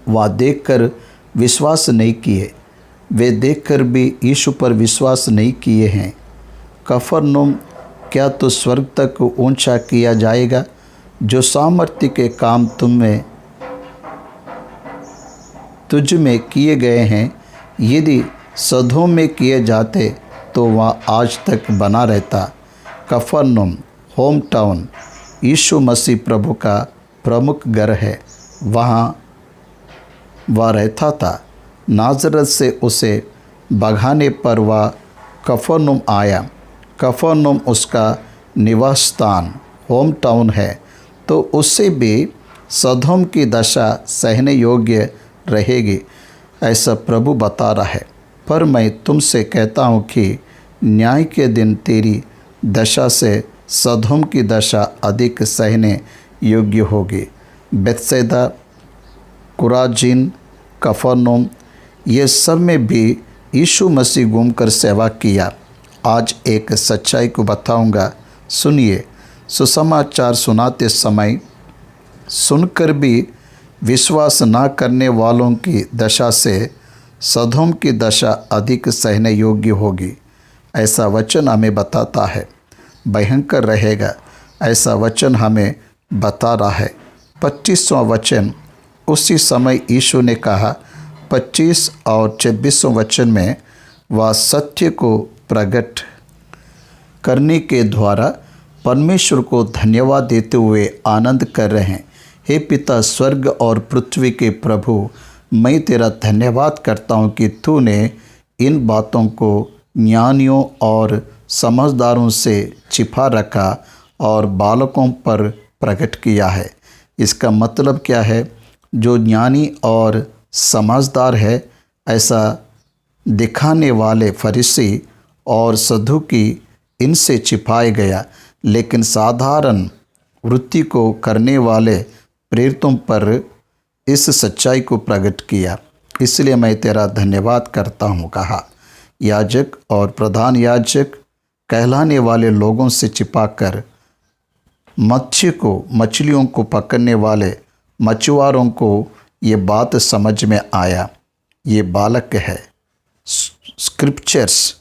वह देखकर विश्वास नहीं किए, वे देखकर भी यीशु पर विश्वास नहीं किए हैं। कफरनहूम, क्या तो स्वर्ग तक ऊंचा किया जाएगा? जो सामर्थ्य के काम तुझ में किए गए हैं, यदि सदोम में किए जाते तो वह आज तक बना रहता। कफरनहूम होम टाउन यीशु मसीह प्रभु का प्रमुख घर है, वहाँ वह रहता था। नाज़रत से उसे भगाने पर वह कफरनहूम आया। कफरनहूम उसका निवास स्थान, होम टाउन है, तो उससे भी सदोम की दशा सहने योग्य रहेगी, ऐसा प्रभु बता रहा है। पर मैं तुमसे कहता हूँ कि न्याय के दिन तेरी दशा से सदोम की दशा अधिक सहने योग्य होगी। बेतसैदा, कुराजीन, कफरनहूम, ये सब में भी यीशु मसीह घूमकर सेवा किया। आज एक सच्चाई को बताऊंगा, सुनिए। सुसमाचार सुनाते समय सुनकर भी विश्वास ना करने वालों की दशा से सदोम की दशा अधिक सहने योग्य होगी, ऐसा वचन हमें बताता है। भयंकर रहेगा, ऐसा वचन हमें बता रहा है। 25वां वचन, उसी समय यीशु ने कहा, 25 और 26वां वचन में वह सत्य को प्रकट करने के द्वारा परमेश्वर को धन्यवाद देते हुए आनंद कर रहे हैं। हे पिता, स्वर्ग और पृथ्वी के प्रभु, मैं तेरा धन्यवाद करता हूँ कि तूने इन बातों को ज्ञानियों और समझदारों से छिपा रखा और बालकों पर प्रकट किया है। इसका मतलब क्या है? जो ज्ञानी और समझदार है, ऐसा दिखाने वाले फरीसी और सदूकी इनसे छिपाया गया, लेकिन साधारण वृत्ति को करने वाले प्रेरितों पर इस सच्चाई को प्रकट किया। इसलिए मैं तेरा धन्यवाद करता हूँ, कहा। याजक और प्रधान याजक कहलाने वाले लोगों से छिपाकर मछलियों को पकड़ने वाले मछुआरों को ये बात समझ में आया, ये बालक है। स्क्रिप्चर्स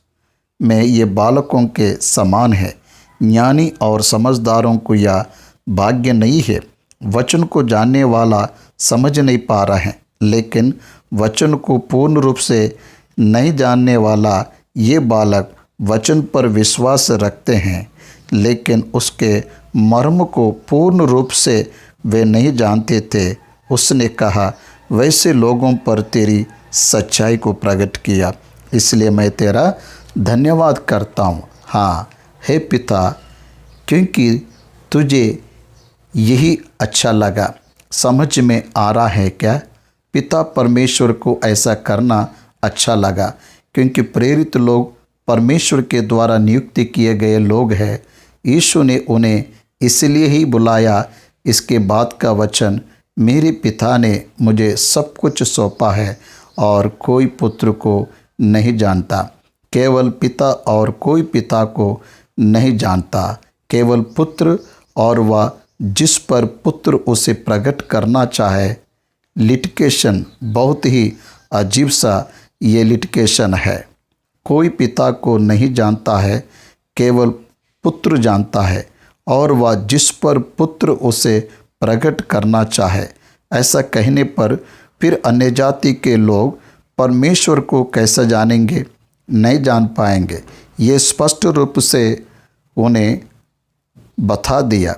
में ये बालकों के समान है। ज्ञानी और समझदारों को यह भाग्य नहीं है। वचन को जानने वाला समझ नहीं पा रहा है, लेकिन वचन को पूर्ण रूप से नहीं जानने वाला ये बालक वचन पर विश्वास रखते हैं, लेकिन उसके मर्म को पूर्ण रूप से वे नहीं जानते थे। उसने कहा, वैसे लोगों पर तेरी सच्चाई को प्रकट किया, इसलिए मैं तेरा धन्यवाद करता हूँ। हाँ हे पिता, क्योंकि तुझे यही अच्छा लगा। समझ में आ रहा है क्या? पिता परमेश्वर को ऐसा करना अच्छा लगा, क्योंकि प्रेरित लोग परमेश्वर के द्वारा नियुक्त किए गए लोग हैं। यीशु ने उन्हें इसलिए ही बुलाया। इसके बाद का वचन, मेरे पिता ने मुझे सब कुछ सौंपा है और कोई पुत्र को नहीं जानता, केवल पिता, और कोई पिता को नहीं जानता, केवल पुत्र, और वह जिस पर पुत्र उसे प्रकट करना चाहे। लिटिकेशन, बहुत ही अजीब सा ये लिटिकेशन है। कोई पिता को नहीं जानता है, केवल पुत्र जानता है, और वह जिस पर पुत्र उसे प्रकट करना चाहे। ऐसा कहने पर फिर अन्य जाति के लोग परमेश्वर को कैसे जानेंगे? नहीं जान पाएंगे। ये स्पष्ट रूप से उन्हें बता दिया।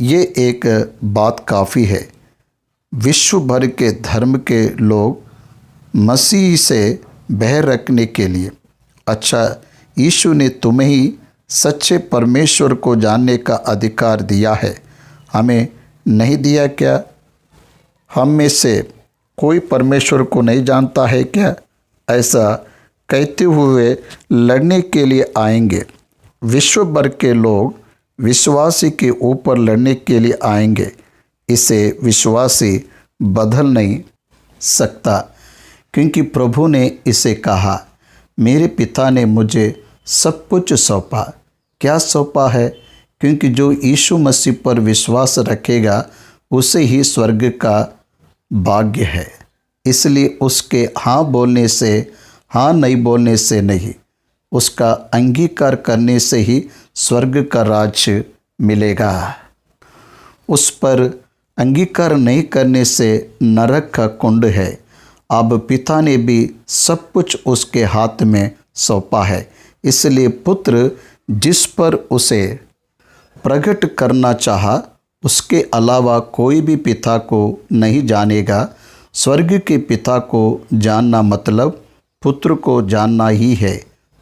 ये एक बात काफ़ी है। विश्व भर के धर्म के लोग मसीह से बह रखने के लिए। अच्छा, यीशु ने तुम्हें ही सच्चे परमेश्वर को जानने का अधिकार दिया है, हमें नहीं दिया क्या? हम में से कोई परमेश्वर को नहीं जानता है क्या? ऐसा कहते हुए लड़ने के लिए आएंगे। विश्व भर के लोग विश्वासी के ऊपर लड़ने के लिए आएंगे। इसे विश्वासी बदल नहीं सकता, क्योंकि प्रभु ने इसे कहा, मेरे पिता ने मुझे सब कुछ सौंपा। क्या सौंपा है? क्योंकि जो यीशु मसीह पर विश्वास रखेगा उसे ही स्वर्ग का भाग्य है। इसलिए उसके हाँ बोलने से, हाँ नहीं बोलने से नहीं, उसका अंगीकार करने से ही स्वर्ग का राज्य मिलेगा। उस पर अंगीकार नहीं करने से नरक का कुंड है। अब पिता ने भी सब कुछ उसके हाथ में सौंपा है। इसलिए पुत्र जिस पर उसे प्रकट करना चाहा, उसके अलावा कोई भी पिता को नहीं जानेगा। स्वर्ग के पिता को जानना मतलब पुत्र को जानना ही है।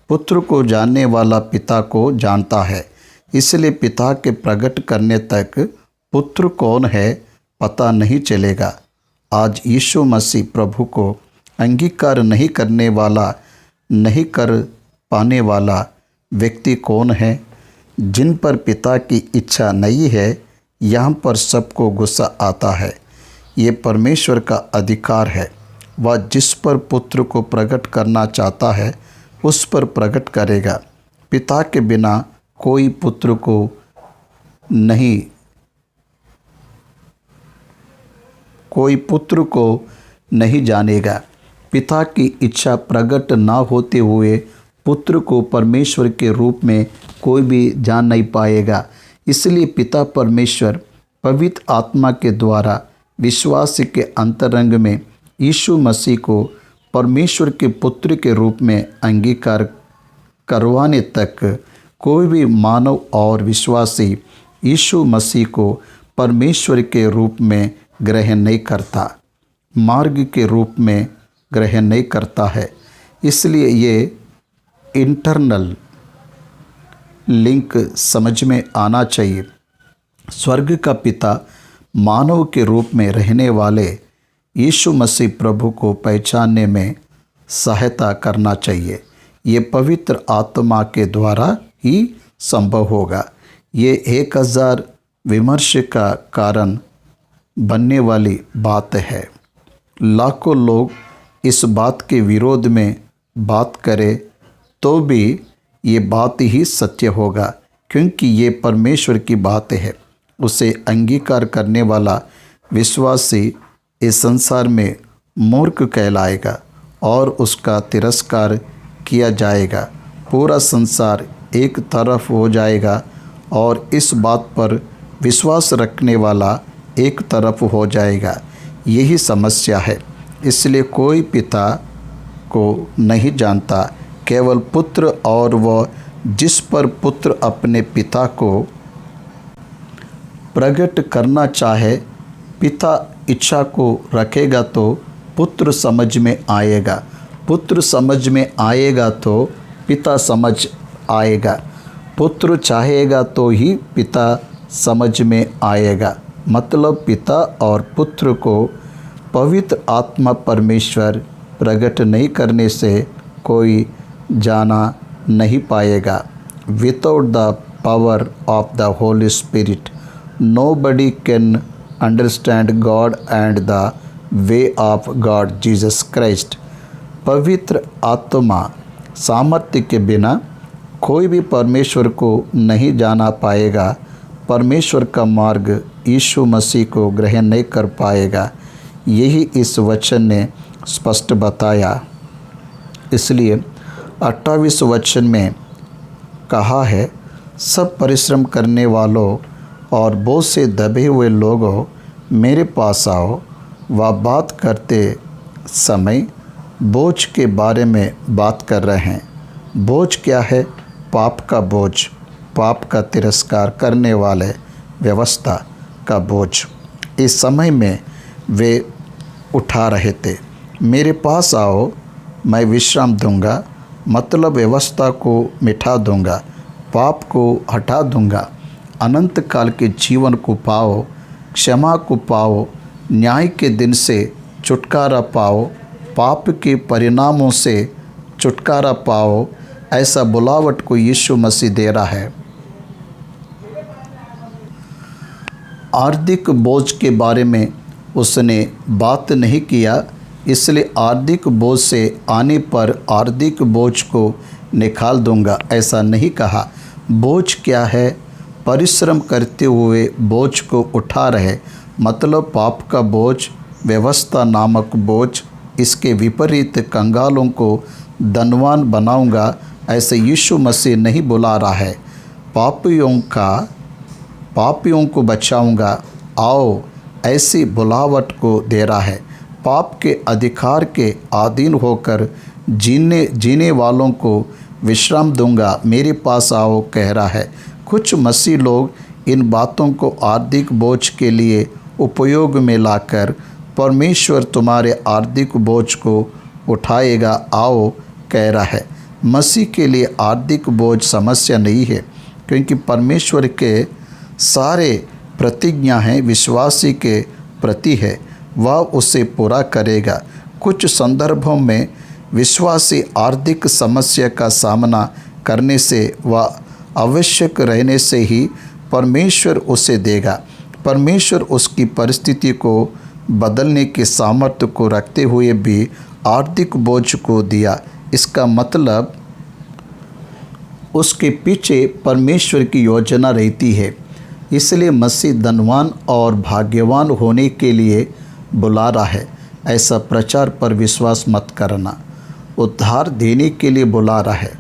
पुत्र को जानने वाला पिता को जानता है। इसलिए पिता के प्रकट करने तक पुत्र कौन है पता नहीं चलेगा। आज यीशु मसीह प्रभु को अंगीकार नहीं कर पाने वाला व्यक्ति कौन है? जिन पर पिता की इच्छा नहीं है, यहाँ पर सबको गुस्सा आता है। ये परमेश्वर का अधिकार है। वह जिस पर पुत्र को प्रकट करना चाहता है उस पर प्रकट करेगा। पिता के बिना कोई पुत्र को नहीं जानेगा। पिता की इच्छा प्रकट ना होते हुए पुत्र को परमेश्वर के रूप में कोई भी जान नहीं पाएगा। इसलिए पिता परमेश्वर पवित्र आत्मा के द्वारा विश्वास के अंतरंग में यीशु मसीह को परमेश्वर के पुत्र के रूप में अंगीकार करवाने तक कोई भी मानव और विश्वासी यीशु मसीह को परमेश्वर के रूप में ग्रहण नहीं करता, मार्ग के रूप में ग्रहण नहीं करता है। इसलिए ये इंटरनल लिंक समझ में आना चाहिए। स्वर्ग का पिता मानव के रूप में रहने वाले यीशु मसीह प्रभु को पहचानने में सहायता करना चाहिए। ये पवित्र आत्मा के द्वारा ही संभव होगा। ये 1000 विमर्श का कारण बनने वाली बात है। लाखों लोग इस बात के विरोध में बात करें तो भी ये बात ही सत्य होगा, क्योंकि ये परमेश्वर की बात है। उसे अंगीकार करने वाला विश्वासी इस संसार में मूर्ख कहलाएगा और उसका तिरस्कार किया जाएगा। पूरा संसार एक तरफ हो जाएगा और इस बात पर विश्वास रखने वाला एक तरफ हो जाएगा। यही समस्या है। इसलिए कोई पिता को नहीं जानता, केवल पुत्र, और वह जिस पर पुत्र अपने पिता को प्रकट करना चाहे, पिता इच्छा को रखेगा तो पुत्र समझ में आएगा। पुत्र समझ में आएगा तो पिता समझ आएगा। पुत्र चाहेगा तो ही पिता समझ में आएगा। मतलब पिता और पुत्र को पवित्र आत्मा परमेश्वर प्रकट नहीं करने से कोई जाना नहीं पाएगा। Without the power of the Holi spirit nobody can understand God and the way of God Jesus Christ। पवित्र आत्मा सामर्थ्य के बिना कोई भी परमेश्वर को नहीं जाना पाएगा। परमेश्वर का मार्ग यीशु मसीह को ग्रहण नहीं कर पाएगा। यही इस वचन ने स्पष्ट बताया। इसलिए 28 वचन में कहा है, सब परिश्रम करने वालों और बोझ से दबे हुए लोगों मेरे पास आओ। वह बात करते समय बोझ के बारे में बात कर रहे हैं। बोझ क्या है? पाप का बोझ, पाप का तिरस्कार करने वाले व्यवस्था का बोझ। इस समय में वे उठा रहे थे। मेरे पास आओ, मैं विश्राम दूंगा, मतलब व्यवस्था को मिटा दूंगा, पाप को हटा दूंगा, अनंत काल के जीवन को पाओ, क्षमा को पाओ, न्याय के दिन से छुटकारा पाओ, पाप के परिणामों से छुटकारा पाओ। ऐसा बुलावट को यीशु मसीह दे रहा है। आर्थिक बोझ के बारे में उसने बात नहीं किया, इसलिए आर्थिक बोझ से आने पर आर्थिक बोझ को निकाल दूंगा, ऐसा नहीं कहा। बोझ क्या है? परिश्रम करते हुए बोझ को उठा रहे, मतलब पाप का बोझ, व्यवस्था नामक बोझ। इसके विपरीत कंगालों को धनवान बनाऊंगा, ऐसे यीशु मसीह नहीं बुला रहा है। पापियों को बचाऊंगा, आओ, ऐसी बुलावट को दे रहा है। पाप के अधिकार के अधीन होकर जीने वालों को विश्राम दूंगा, मेरे पास आओ कह रहा है। कुछ मसीह लोग इन बातों को आर्थिक बोझ के लिए उपयोग में लाकर परमेश्वर तुम्हारे आर्थिक बोझ को उठाएगा आओ कह रहा है। मसीह के लिए आर्थिक बोझ समस्या नहीं है, क्योंकि परमेश्वर के सारे प्रतिज्ञा हैं विश्वासी के प्रति है, वह उसे पूरा करेगा। कुछ संदर्भों में विश्वासी आर्थिक समस्या का सामना करने से वह आवश्यक रहने से ही परमेश्वर उसे देगा। परमेश्वर उसकी परिस्थिति को बदलने के सामर्थ्य को रखते हुए भी आर्थिक बोझ को दिया। इसका मतलब उसके पीछे परमेश्वर की योजना रहती है। इसलिए मसीह धनवान और भाग्यवान होने के लिए बुला रहा है। ऐसा प्रचार पर विश्वास मत करना। उद्धार देने के लिए बुला रहा है,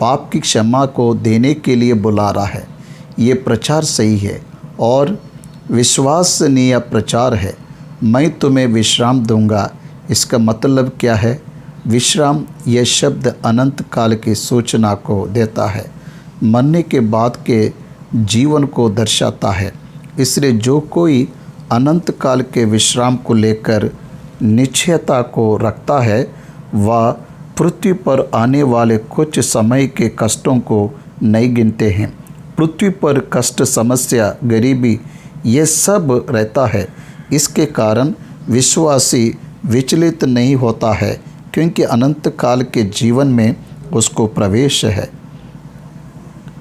पाप की क्षमा को देने के लिए बुला रहा है। ये प्रचार सही है और विश्वसनीय प्रचार है। मैं तुम्हें विश्राम दूंगा। इसका मतलब क्या है? विश्राम यह शब्द अनंत काल की सूचना को देता है, मरने के बाद के जीवन को दर्शाता है। इसलिए जो कोई अनंत काल के विश्राम को लेकर निश्चयता को रखता है, वह पृथ्वी पर आने वाले कुछ समय के कष्टों को नहीं गिनते हैं। पृथ्वी पर कष्ट, समस्या, गरीबी ये सब रहता है। इसके कारण विश्वासी विचलित नहीं होता है, क्योंकि अनंत काल के जीवन में उसको प्रवेश है।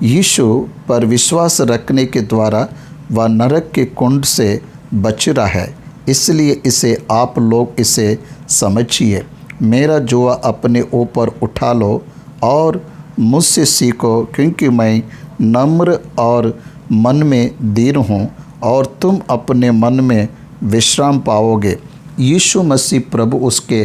यीशु पर विश्वास रखने के द्वारा वह नरक के कुंड से बच रहा है। इसलिए इसे आप लोग इसे समझिए। मेरा जुआ अपने ऊपर उठा लो और मुझसे सीखो, क्योंकि मैं नम्र और मन में दीन हूँ और तुम अपने मन में विश्राम पाओगे। यीशु मसीह प्रभु उसके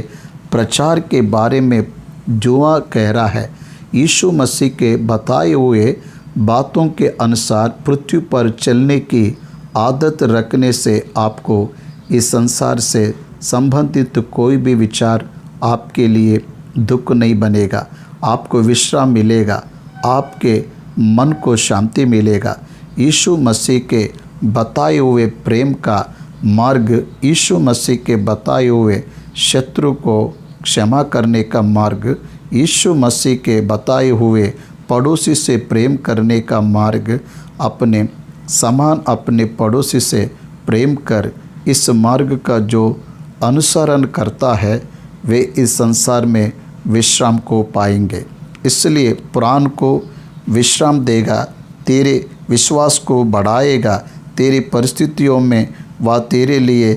प्रचार के बारे में जुआ कह रहा है। यीशु मसीह के बताए हुए बातों के अनुसार पृथ्वी पर चलने की आदत रखने से आपको इस संसार से संबंधित कोई भी विचार आपके लिए दुख नहीं बनेगा। आपको विश्राम मिलेगा, आपके मन को शांति मिलेगा। यीशु मसीह के बताए हुए प्रेम का मार्ग, यीशु मसीह के बताए हुए शत्रु को क्षमा करने का मार्ग, यीशु मसीह के बताए हुए पड़ोसी से प्रेम करने का मार्ग, अपने समान अपने पड़ोसी से प्रेम कर, इस मार्ग का जो अनुसरण करता है वे इस संसार में विश्राम को पाएंगे। इसलिए प्राण को विश्राम देगा, तेरे विश्वास को बढ़ाएगा, तेरी परिस्थितियों में वह तेरे लिए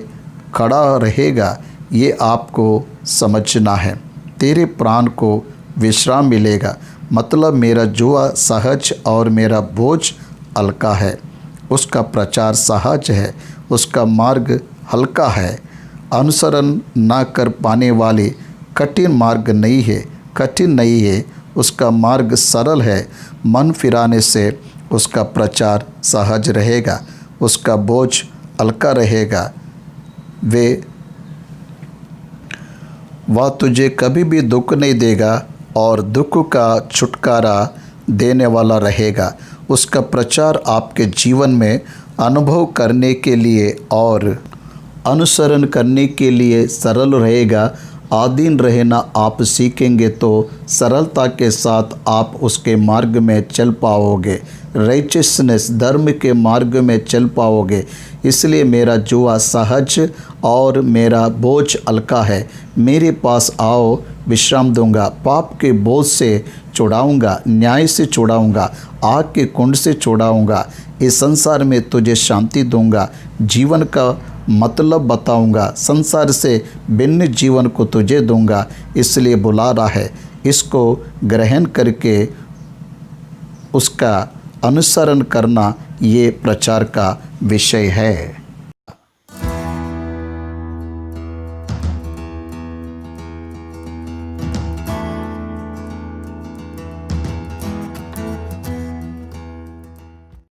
खड़ा रहेगा। ये आपको समझना है। तेरे प्राण को विश्राम मिलेगा, मतलब मेरा जुआ सहज और मेरा बोझ हल्का है। उसका प्रचार सहज है, उसका मार्ग हल्का है। अनुसरण ना कर पाने वाले कठिन मार्ग नहीं है, कठिन नहीं है। उसका मार्ग सरल है। मन फिराने से उसका प्रचार सहज रहेगा, उसका बोझ हल्का रहेगा। वह तुझे कभी भी दुख नहीं देगा और दुख का छुटकारा देने वाला रहेगा। उसका प्रचार आपके जीवन में अनुभव करने के लिए और अनुसरण करने के लिए सरल रहेगा। आधीन रहना आप सीखेंगे तो सरलता के साथ आप उसके मार्ग में चल पाओगे। राइचियसनेस, धर्म के मार्ग में चल पाओगे। इसलिए मेरा जुआ सहज और मेरा बोझ हल्का है। मेरे पास आओ, विश्राम दूंगा, पाप के बोझ से छुड़ाऊंगा, न्याय से छुड़ाऊंगा, आग के कुंड से छुड़ाऊंगा। इस संसार में तुझे शांति दूंगा, जीवन का मतलब बताऊंगा, संसार से भिन्न जीवन को तुझे दूंगा। इसलिए बुला रहा है। इसको ग्रहण करके उसका अनुसरण करना ये प्रचार का विषय है।